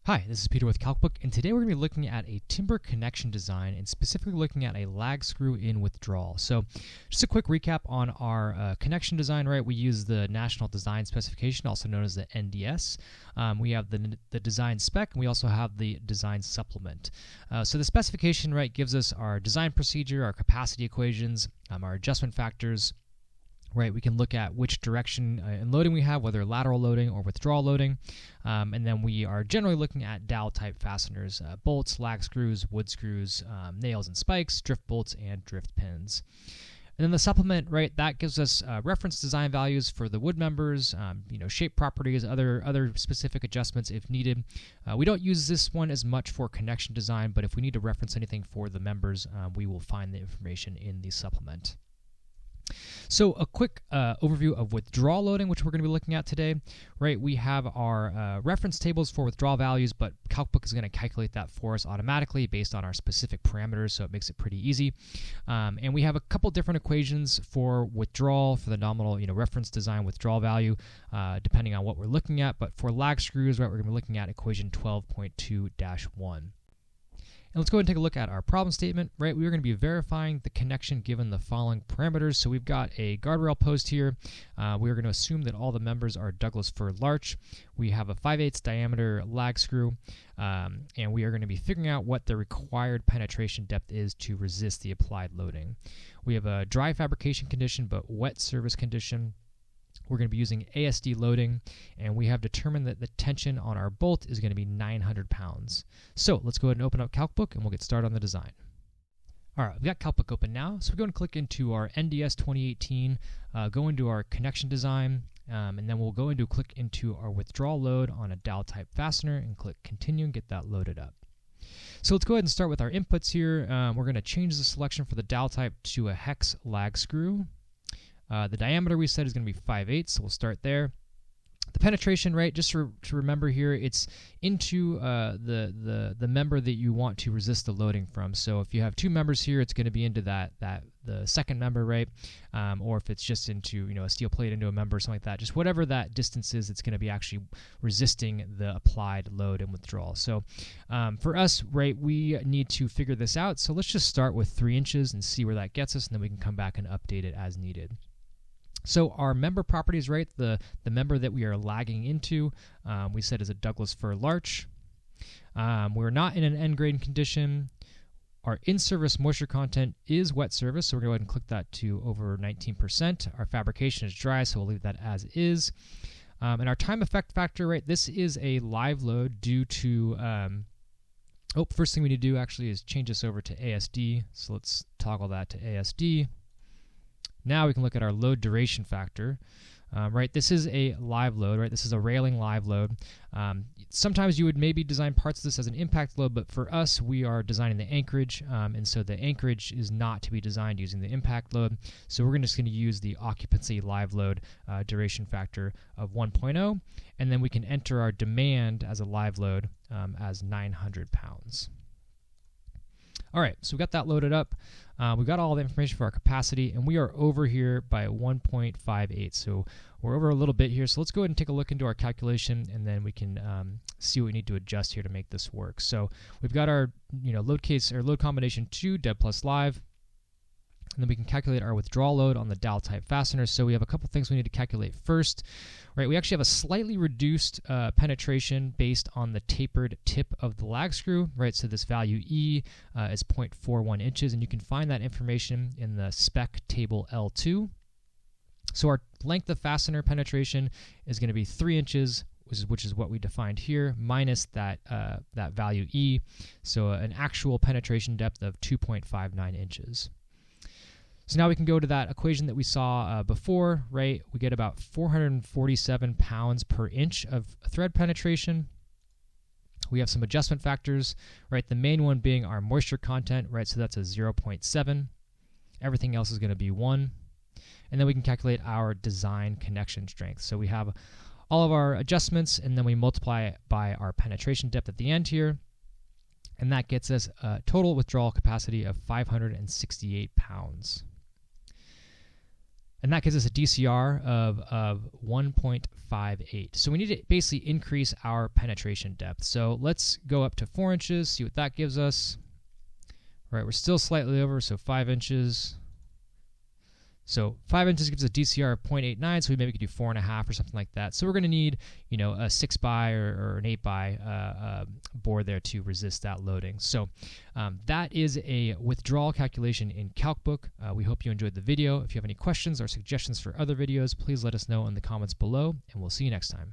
Hi, this is Peter with CalcBook, and today we're going to be looking at a timber connection design and specifically looking at a lag screw in withdrawal. So just a quick recap on our connection design, right? We use the National Design Specification, also known as the NDS. We have the design spec, and we also have the design supplement. So the specification, right, gives us our design procedure, our capacity equations, our adjustment factors. Right, we can look at which direction in loading we have, whether lateral loading or withdrawal loading, and then we are generally looking at dowel type fasteners, bolts, lag screws, wood screws, nails and spikes, drift bolts, and drift pins. And then the supplement, right, that gives us reference design values for the wood members, shape properties, other specific adjustments if needed. We don't use this one as much for connection design, but if we need to reference anything for the members, we will find the information in the supplement. So a quick overview of withdrawal loading, which we're going to be looking at today. Right, we have our reference tables for withdrawal values, but CalcBook is going to calculate that for us automatically based on our specific parameters, so it makes it pretty easy. And we have a couple different equations for withdrawal, for the nominal reference design withdrawal value, depending on what we're looking at. But for lag screws, right, we're going to be looking at equation 12.2-1. And let's go ahead and take a look at our problem statement. Right, we're going to be verifying the connection given the following parameters. So we've got a guardrail post here. We're going to assume that all the members are Douglas fir larch. We have a 5/8 diameter lag screw, and we are going to be figuring out what the required penetration depth is to resist the applied loading. We have a dry fabrication condition but wet service condition. We're going to be using ASD loading, and we have determined that the tension on our bolt is going to be 900 pounds. So let's go ahead and open up CalcBook, and we'll get started on the design. All right, we've got CalcBook open now, so we're going to click into our NDS 2018, go into our connection design, and then we'll go into click into our withdrawal load on a dowel type fastener and click continue and get that loaded up. So let's go ahead and start with our inputs here. We're going to change the selection for the dowel type to a hex lag screw. The diameter we said is going to be 5/8, so we'll start there. The penetration, right, just to remember here, it's into the member that you want to resist the loading from. So if you have two members here, it's going to be into the second member, right? Or if it's just into a steel plate into a member or something like that, just whatever that distance is, it's going to be actually resisting the applied load and withdrawal. So for us, right, we need to figure this out. So let's just start with 3 inches and see where that gets us, and then we can come back and update it as needed. So our member properties, right, the member that we are lagging into, we said is a Douglas fir larch. We're not in an end grain condition. Our in-service moisture content is wet service, so we're going to go ahead and click that to over 19%. Our fabrication is dry, so we'll leave that as is. And our time effect factor, right, this is a live load due to, first thing we need to do actually is change this over to ASD. So let's toggle that to ASD. Now we can look at our load duration factor. Right, this is a live load, right? This is a railing live load. Sometimes you would maybe design parts of this as an impact load, but for us, we are designing the anchorage, and so the anchorage is not to be designed using the impact load. So we're just going to use the occupancy live load duration factor of 1.0, and then we can enter our demand as a live load as 900 pounds. All right, so we got that loaded up. We've got all the information for our capacity, and we are over here by 1.58. So we're over a little bit here. So let's go ahead and take a look into our calculation, and then we can see what we need to adjust here to make this work. So we've got our load case or load combination 2 dead plus live. And then we can calculate our withdrawal load on the dowel type fastener. So we have a couple things we need to calculate first. Right, we actually have a slightly reduced penetration based on the tapered tip of the lag screw. Right, so this value E is 0.41 inches, and you can find that information in the spec table L2. So our length of fastener penetration is going to be 3 inches, which is what we defined here, minus that value E. So an actual penetration depth of 2.59 inches. So now we can go to that equation that we saw before, right? We get about 447 pounds per inch of thread penetration. We have some adjustment factors, right? The main one being our moisture content, right? So that's a 0.7. Everything else is going to be 1. And then we can calculate our design connection strength. So we have all of our adjustments, and then we multiply it by our penetration depth at the end here. And that gets us a total withdrawal capacity of 568 pounds. And that gives us a DCR of 1.58. So we need to basically increase our penetration depth. So let's go up to 4 inches, see what that gives us. All right, we're still slightly over, so 5 inches. So 5 inches gives a DCR of 0.89, so we maybe could do 4.5 or something like that. So we're going to need, a 6 by or an 8 by board there to resist that loading. So that is a withdrawal calculation in CalcBook. We hope you enjoyed the video. If you have any questions or suggestions for other videos, please let us know in the comments below, and we'll see you next time.